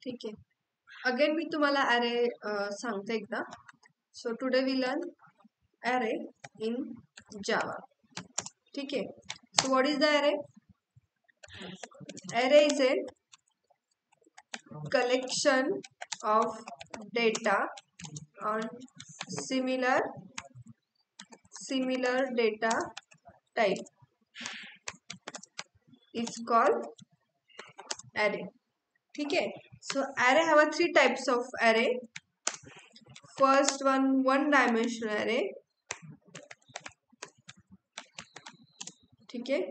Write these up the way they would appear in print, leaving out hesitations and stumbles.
ठीक आहे. अगेन मी तुम्हाला अरे सांगते एकदा. सो टुडे वी लर्न अरे इन जावा. ठीक आहे. सो व्हॉट इज द अरे? Array is a collection of data on similar data type. It's called array. ठीक है. So array have 3 types of array. First one dimensional array. ठीक है.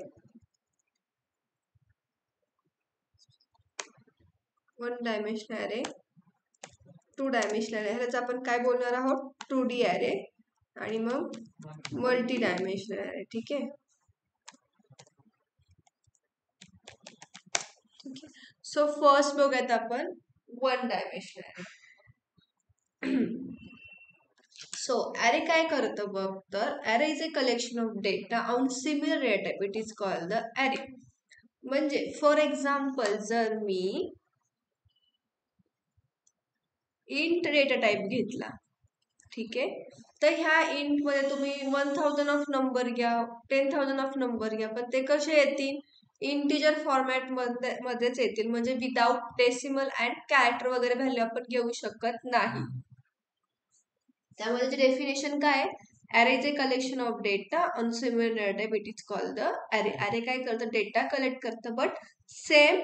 One dimensional अरे, two dimensional अरे. ह्यालाच आपण काय बोलणार आहोत? 2D अरे. आणि मग मल्टी डायमेन्शनल अरे. ठीक आहे. ठीक आहे. सो फर्स्ट बघूयात आपण वन डायमेन्शनल अरे. सो अरे काय करतं बघ, तर अरे is a collection of data on similar data type. It is called the अरे. म्हणजे फॉर एक्झाम्पल जर मी इंट डेटा टाइप घेतला, ठीक आहे, तर ह्या इंट मध्ये तुम्ही 1000 ऑफ नंबर घ्या, 10,000 ऑफ नंबर घ्या, पण ते कसे येतील? इंटिजर फॉर्मॅट मध्येच येतील. म्हणजे विदाउट डेसिमल अँड कॅरेक्टर वगैरे व्हॅल्यू आपण घेऊ शकत नाही. त्यामध्ये डेफिनेशन काय? अरे is a collection of data on similar data type. It is called the अरे. अरे काय करतं? डेटा कलेक्ट करतं, बट सेम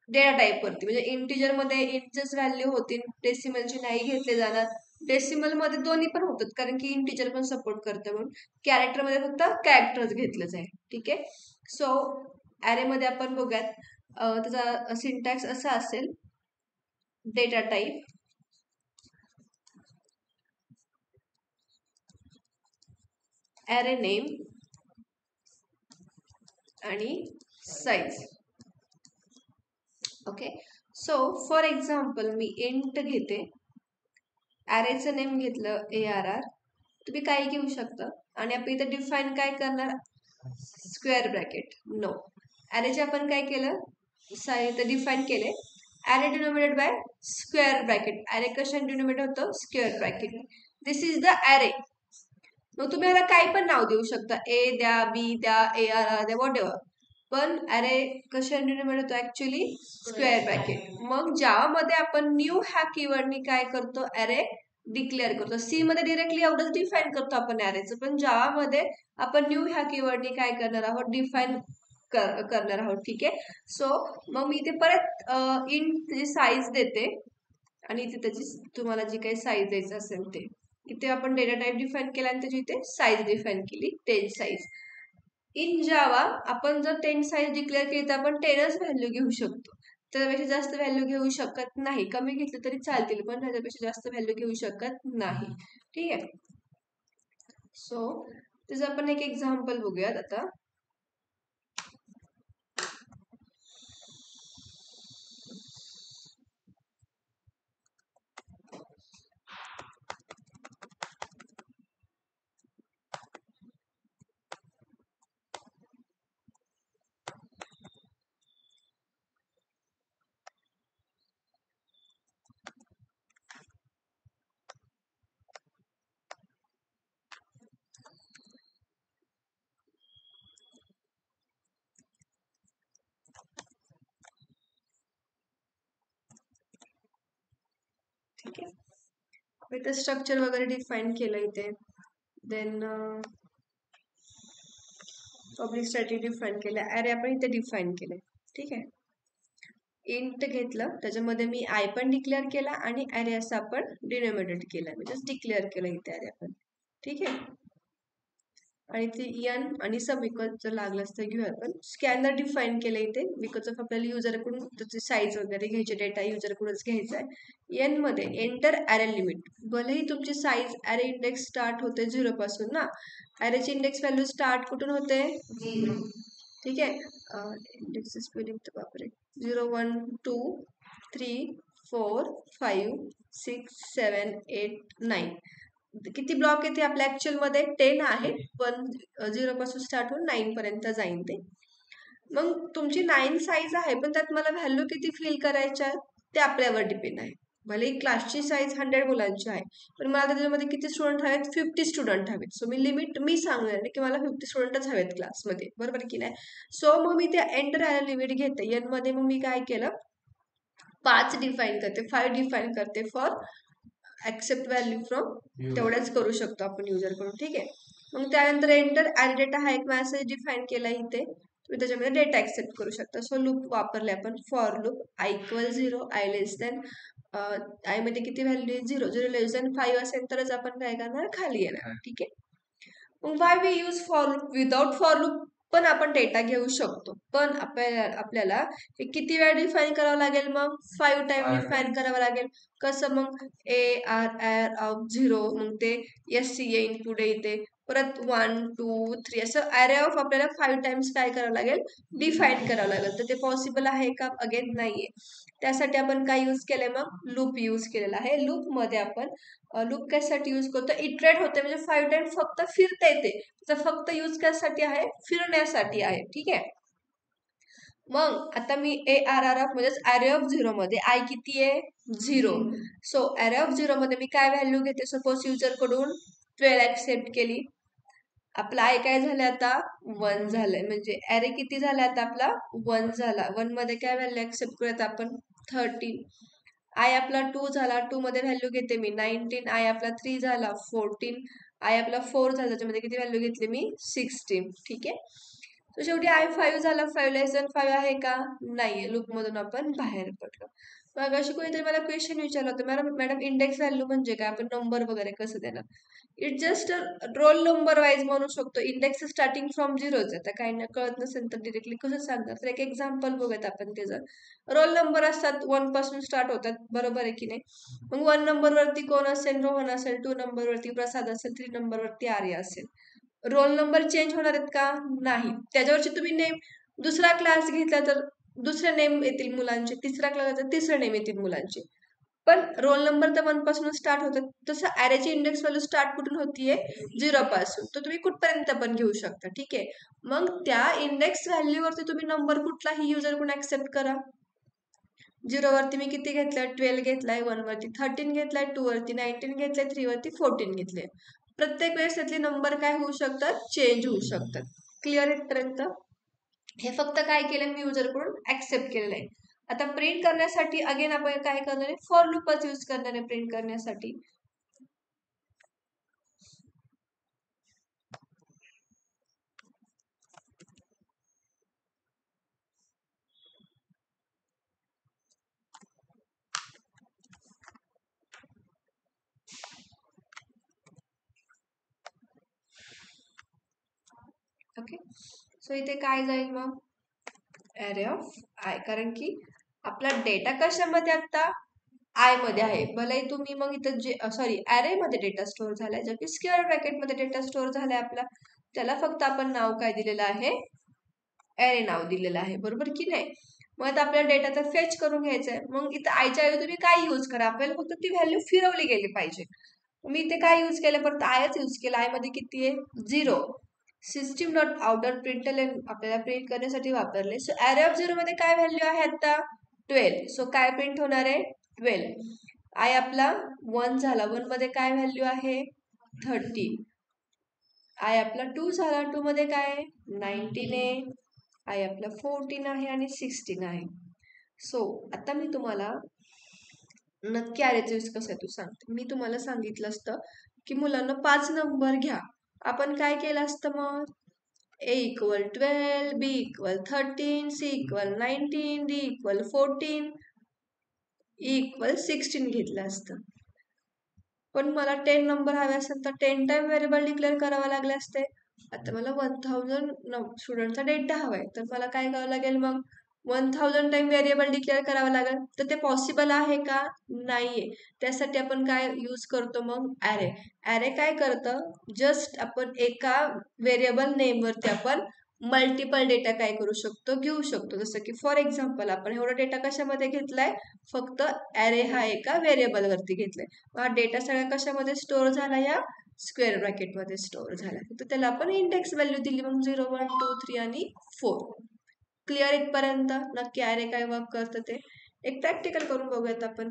डेटा टाइप वरती. म्हणजे इंटिजर मध्ये इंटच व्हॅल्यू होतील, डेसिमलची नाही घेतले जाणार. डेसिमल मध्ये दोन्ही पण होतात, कारण की इंटिजर पण सपोर्ट करतं. म्हणून कॅरेक्टर मध्ये फक्त कॅरेक्टर्स घेतलं जाईल. ठीक आहे. सो अरे मध्ये आपण बघूयात, त्याचा सिंटॅक्स असा असेल: डेटा टाइप, अरे नेम आणि size. Okay. So for example me int घेते, अरेचं नेम घेतलं ARR. तुम्ही काही घेऊ शकता. आणि आपण इथं डिफाईन काय करणार? Square bracket. नो, अरेचे आपण काय केलं? इथं डिफाईन केले अरे डिनोमिनेटेड बाय स्क्वेअर ब्रॅकेट. अरे कशाने डिनोमिनेट होतं? Square bracket. This is the अरे. मग तुम्ही याला काही पण नाव देऊ शकता. ए द्या, बी द्या, ARR द्या, वॉट एव्हर. पण अरे कशाने डिनोमिनेट होतो? Actually square bracket. मग जावा मध्ये आपण न्यू ह्या कीवर्डनी काय करतो? अरे डिक्लेअर करतो. सी मध्ये डिरेक्टली एवढंच डिफाईन करतो आपण अरेचं, पण जावा मध्ये आपण न्यू ह्या कीवर्डनी काय करणार आहोत? डिफाईन करणार आहोत. ठीक आहे. सो मग मी इथे परत इंट साईज देते, आणि इथे त्याची तुम्हाला जी काही साईज द्यायचं असेल ते इथे आपण डेटा टाइप डिफाईन केला, आणि त्याची इथे साईज डिफाईन केली, 10 साईज. इन जावा आपण जर 10 साईज डिक्लेअर केली तर आपण 10च व्हॅल्यू घेऊ शकतो. त्यापेक्षा जास्त व्हॅल्यू घेऊ शकत नाही. कमी घेतलं तरी चालतील, पण त्याच्यापेक्षा जास्त व्हॅल्यू घेऊ शकत नाही. ठीक आहे. सो त्याचं आपण एक एक्झाम्पल बघूयात आता. ठीक आहे. इथे स्ट्रक्चर वगैरे डिफाईन केलं इथे. देन पब्लिक स्टॅटिक डिफाईन केलं. अरे आपण इथे डिफाईन केलंय. ठीक आहे. इंट घेतलं, त्याच्यामध्ये मी आय पण डिक्लेअर केला, आणि अरे असं आपण डिनोमिनेट केलं, म्हणजे डिक्लेअर केलं इथे अरे आपण. ठीक आहे. आणि ते एन आणि सब इक्वल जर लागलं असतं घेऊया आपण. स्कॅनर डिफाईन केलं इथे, बिकॉज ऑफ आपल्याला युजरकडून त्याची साईज वगैरे घ्यायची, डेटा युजरकडूनच घ्यायचा आहे. एन मध्ये एंटर अरे लिमिट. भलेही तुमची साईज अरे इंडेक्स स्टार्ट होते 0 पासून ना, अरेची इंडेक्स व्हॅल्यू स्टार्ट कुठून होते? 0. ठीक आहे. इंडेक्स स्पेलिंग तर बापरे. 0 1 2 3 4 5 6 7 8 9. किती ब्लॉक येते आपल्या ऍक्च्युअल मध्ये? 10 आहे, पण 0 पासून स्टार्ट होऊन 9 पर्यंत जाईन ते. मग तुमची 9 साईज आहे, पण त्यात मला व्हॅल्यू किती फिल करायच्या? ते आपल्यावर डिपेंड आहे. भले क्लासची साईज 100 मुलांची आहे, पण मला त्याच्यामध्ये किती स्टुडंट हवेत? 50 स्टुडंट हवेत. सो मी लिमिट सांगणार की मला 50 स्टुडंटच हवेत क्लासमध्ये, बरोबर की नाही? सो मग मी त्या एंटर आयला लिमिट घेते. एन मध्ये मग मी काय केलं, 5 डिफाईन करते, 5 डिफाईन करते फॉर ऍक्सेप्ट व्हॅल्यू फ्रॉम, तेवढ्याच करू शकतो आपण युजर कडून, ठीक आहे. मग त्यानंतर एंटर ऍड डेटा हा एक मेसेज डिफाईन केला इथे, तुम्ही त्याच्यामध्ये डेटा ऍक्सेप्ट करू शकता. सो लूप वापरले आपण, for loop I equal 0, I less than, I मध्ये किती व्हॅल्यू आहे? 0, 0 लेस दॅन 5 असेल तरच आपण काय करणार? खाली येणार, ठीक आहे. मग why we use for loop? Without for loop पण आपण डेटा घेऊ शकतो, पण आपल्याला हे किती वेळा डिफाईन करावं लागेल? मग 5 टाइम डिफाईन करावं लागेल. कसं? मग AR ऑफ 0, मग ते SC येईन पुढे इथे, परत 1 2 3 असं अरे ऑफ आपल्याला 5 टाइम्स काय करावं लागेल? डिफाईन करावं लागेल. तर ते पॉसिबल आहे का? अगेन नाहीये. त्यासाठी आपण काय यूज केलंय? मग लूप यूज केलेला आहे. लूप मध्ये आपण लूप कशासाठी यूज करतो? इटरेट होते, म्हणजे 5 टाइम फक्त फिरता येते. तर फक्त यूज कशासाठी आहे? फिरण्यासाठी आहे, ठीक आहे. मग आता मी ARR ऑफ म्हणजेच अरे ऑफ 0 मध्ये आय किती आहे? 0. सो अरे ऑफ 0 मध्ये मी काय व्हॅल्यू घेते? सपोज युजर कडून 12 ऍक्सेप्ट केली, आपला आय काय झालं आता? 1 झालंय. म्हणजे अरे किती झाला आता आपला? 1 झाला. 1 मध्ये काय व्हॅल्यू ऍक्सेप्ट करूयात आपण? 13. आय आपला 2 झाला, 2 मध्ये व्हॅल्यू घेते मी 19. आय आपला 3 झाला 14. आय आपला 4 झाला, त्याच्यामध्ये किती व्हॅल्यू घेतली मी? 16, ठीक आहे. तर शेवटी आय 5 झाला. 5 लेस दॅन 5 आहे का? नाहीये. लूप मधून आपण बाहेर पडलो. मग अशी कोणीतरी मला क्वेश्चन विचारलं होतं, मॅडम इंडेक्स व्हॅल्यू म्हणजे काय? आपण नंबर वगैरे कसं देणार? It just roll number wise म्हणू शकतो. इंडेक्स स्टार्टिंग फ्रॉम 0च. आता काही ना कळत नसेल तर डिरेक्टली कसं सांगतात? तर एक एक्झाम्पल बघूयात आपण त्याचं. रोल नंबर असतात 1 पासून स्टार्ट होतात, बरोबर आहे की नाही? मग 1 नंबर वरती कोण असेल? रोहन असेल. 2 नंबर वरती प्रसाद असेल. 3 नंबर वरती आर्य असेल. रोल नंबर चेंज होणार आहेत का? नाही. त्याच्यावरची तुम्ही नेम दुसरा क्लास घेतला तर दुसरे नेम येतील मुलांचे, तिसरा क्लास तिसरे नेम येतील मुलांचे, पण रोल नंबर तर 1 पासून स्टार्ट होतात. तसं अरेची इंडेक्स व्हॅल्यू स्टार्ट कुठून होतीये? 0 पासून. तर तुम्ही कुठपर्यंत पण घेऊ शकता, ठीक आहे. मग त्या इंडेक्स व्हॅल्यूवरती तुम्ही नंबर कुठलाही युजर कडून ऍक्सेप्ट करा. 0 वरती मी किती घेतलाय? 12 घेतलाय. 1 वरती 13 घेतलाय. 2 वरती 19 घेतलाय. 3 वरती 14 घेतले. प्रत्येक वेळेस त्यातले नंबर काय होऊ शकतात? चेंज होऊ शकतात. क्लिअर इथपर्यंत? हे फक्त काय केलं? मी युजर कडून ऍक्सेप्ट केलेलं आहे. आता प्रिंट करण्यासाठी अगेन आपण काय करणार आहे? फॉर लूपच यूज करणार आहे प्रिंट करण्यासाठी. ओके, सो इथे काय जाईल मग? अरे ऑफ आय, कारण की आपला डेटा कशामध्ये आता? आय मध्ये आहे. भले तुम्ही मग इथं जे अरे मध्ये डेटा स्टोअर झालाय, जर की स्क्वेअर ब्रॅकेट मध्ये डेटा स्टोअर झालाय आपला, त्याला फक्त आपण नाव काय दिलेलं आहे? अरे नाव दिलेलं आहे, बरोबर की नाही? मग आता आपल्याला डेटाचा फेच करून घ्यायचा आहे. मग इथं आयच्या ऐवजी तुम्ही काय यूज करा? आपल्याला फक्त ती व्हॅल्यू फिरवली गेली पाहिजे. मी इथे काय यूज केलं? परत आयच यूज केला. आय मध्ये किती आहे? 0. सिस्टीम डॉट आउटर प्रिंटएलएन आपल्याला प्रिंट करण्यासाठी वापरले. सो अरे ऑफ 0 मध्ये काय व्हॅल्यू आहे आता? 12. सो काय प्रिंट होणार आहे? 12. आय आपला 1 झाला. 1 मध्ये काय व्हॅल्यू आहे? 30. आय आपला 2 झाला. 2 मध्ये काय आहे? 19 आहे. आय आपला 14 आहे आणि 16 आहे. सो आता मी तुम्हाला नक्की अरेचा यूज कसा आहे तू सांगते. मी तुम्हाला सांगितलं असतं की मुलांना 5 नंबर घ्या. आपण काय केलं असतं मग? A equal 12, B equal 13, C equal 19, D equal 14, E equal 16 घेतलं असतं. पण मला 10 नंबर हवे असेल तर 10 टाइम व्हेरिएबल डिक्लेअर करावे लागले असते. आता मला 1000 स्टुडंटचा डेटा हवाय, तर मला काय करावं लागेल? मग 1000 टाइम व्हेरिएबल डिक्लेअर करावं लागेल. तर ते पॉसिबल आहे का? नाहीये. त्यासाठी आपण काय यूज करतो? मग अरे. अरे काय करतं? जस्ट आपण एका व्हेरिएबल नेमवरती आपण मल्टिपल डेटा काय करू शकतो? घेऊ शकतो. जसं की फॉर एक्झाम्पल आपण एवढा डेटा कशामध्ये घेतलाय? फक्त अरे हा एका व्हेरिएबल वरती घेतलाय. हा डेटा सगळ्या कशामध्ये स्टोअर झाला? या स्क्वेअर ब्रॅकेट मध्ये स्टोअर झाला. तर त्याला आपण इंडेक्स व्हॅल्यू दिली, मग 0 1 2 3 आणि 4. क्लिअर इथपर्यंत? नक्की अरे काय वर्क करतं ते? एक प्रॅक्टिकल करून बघूयात आपण.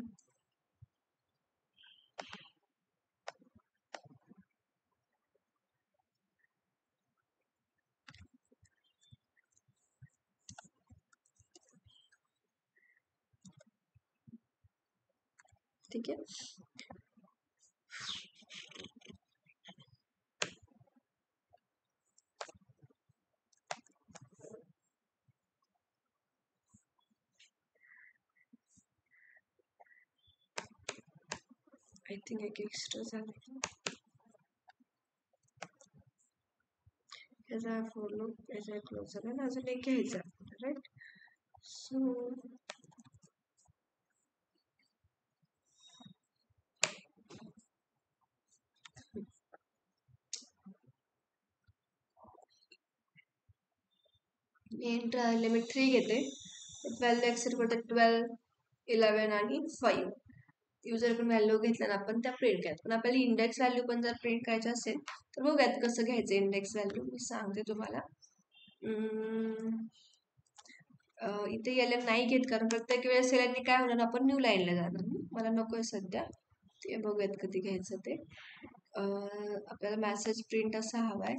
ठीक आहे. आय थिंक एक एक्स्ट्रा झालं. याचा फॉर लूप याचा क्लोज झाला ना, अजून एक घ्यायचा राईट. सो इंट लिमिट 3 घेते. 12 एक्सेप्ट करते 12, 11 आणि 5. युजर पण व्हॅल्यू घेतल्या ना आपण त्या प्रिंट करायचं. पण आपल्याला इंडेक्स व्हॅल्यू पण जर प्रिंट करायचं असेल तर बघूयात कसं घ्यायचं इंडेक्स व्हॅल्यू. मी सांगते तुम्हाला. इथे एल नाही घेत कारण प्रत्येक वेळेस एल काय होणार, आपण न्यू लाईनला जाणार. मला नको आहे सध्या, ते बघूयात कधी घ्यायचं ते. आपल्याला मेसेज प्रिंट असा हवाय,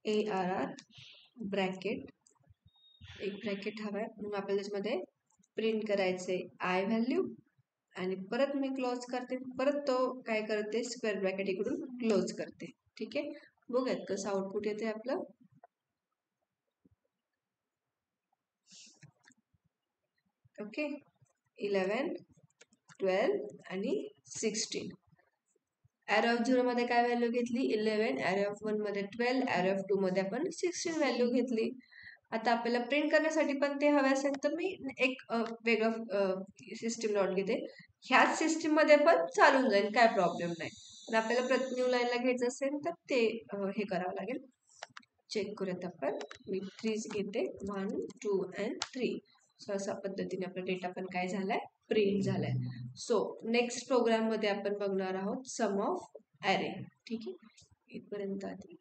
ARR ब्रॅकेट, एक ब्रॅकेट हवाय. म्हणून आपल्याला त्याच्यामध्ये प्रिंट करायचे आय व्हॅल्यू आणि परत मी क्लोज करते. परत तो काय करते, स्क्वेअर ब्रॅकेट इकडून क्लोज करते. ठीक आहे, बघूयात कसं आउटपुट येते आपलं. ओके, 11, 12 आणि 16. ॲरे ऑफ 0 मध्ये काय व्हॅल्यू घेतली, 11. ॲरे ऑफ 1 मध्ये 12. ॲरे ऑफ 2 मध्ये आपण 16 व्हॅल्यू घेतली. आता आपल्याला प्रिंट करण्यासाठी पण ते हवे असेल तर मी एक वेगळं सिस्टीम डॉट घेते. ह्याच सिस्टीम मध्ये पण चालून जाईल, काय प्रॉब्लेम नाही. पण आपल्याला प्रति न्यू लाईनला घ्यायचं असेल तर ते हे करावं लागेल. चेक करूयात आपण. मी 3 घेते, 1, 2 and 3. सो अशा पद्धतीने आपला डेटा पण काय झालाय, प्रिंट झालाय. सो नेक्स्ट प्रोग्राम मध्ये आपण बघणार आहोत सम ऑफ ॲरे. ठीक आहे, इथपर्यंत आधी